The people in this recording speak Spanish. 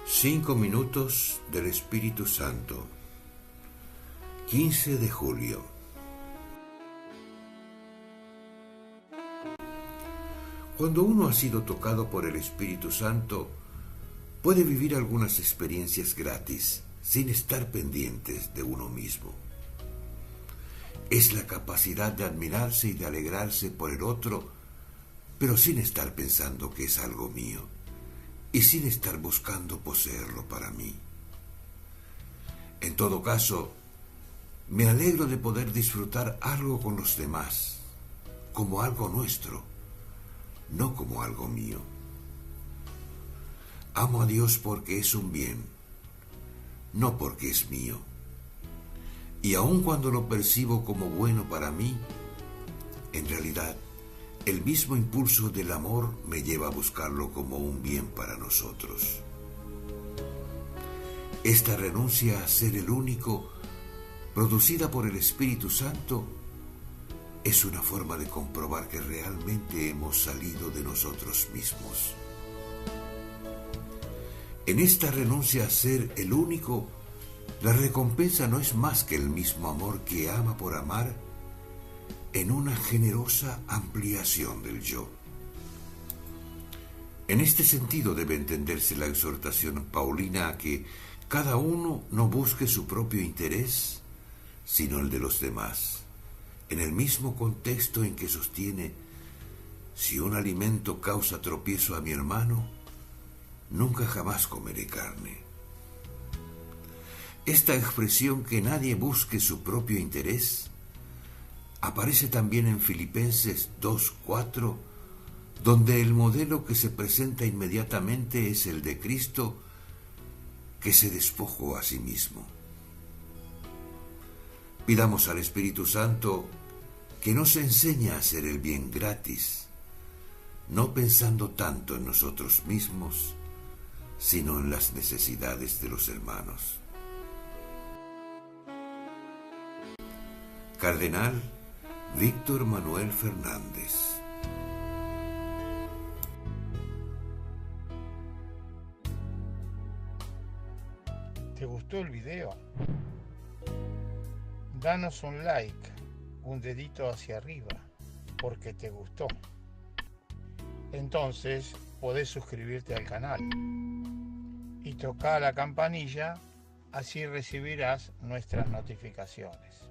5 minutos del Espíritu Santo. 15 de julio. Cuando uno ha sido tocado por el Espíritu Santo, puede vivir algunas experiencias gratis, sin estar pendientes de uno mismo. Es la capacidad de admirarse y de alegrarse por el otro, pero sin estar pensando que es algo mío, y sin estar buscando poseerlo para mí. En todo caso, me alegro de poder disfrutar algo con los demás, como algo nuestro, no como algo mío. Amo a Dios porque es un bien, no porque es mío. Y aun cuando lo percibo como bueno para mí, en realidad, el mismo impulso del amor me lleva a buscarlo como un bien para nosotros. Esta renuncia a ser el único, producida por el Espíritu Santo, es una forma de comprobar que realmente hemos salido de nosotros mismos. En esta renuncia a ser el único, la recompensa no es más que el mismo amor que ama por amar, en una generosa ampliación del yo. En este sentido debe entenderse la exhortación paulina a que cada uno no busque su propio interés, sino el de los demás, en el mismo contexto en que sostiene: si un alimento causa tropiezo a mi hermano, nunca jamás comeré carne. Esta expresión, que nadie busque su propio interés, aparece también en Filipenses 2:4, donde el modelo que se presenta inmediatamente es el de Cristo, que se despojó a sí mismo. Pidamos al Espíritu Santo que nos enseñe a hacer el bien gratis, no pensando tanto en nosotros mismos, sino en las necesidades de los hermanos. Cardenal Víctor Manuel Fernández. ¿Te gustó el video? Danos un like, un dedito hacia arriba, porque te gustó. Entonces podés suscribirte al canal y tocar la campanilla, así recibirás nuestras notificaciones.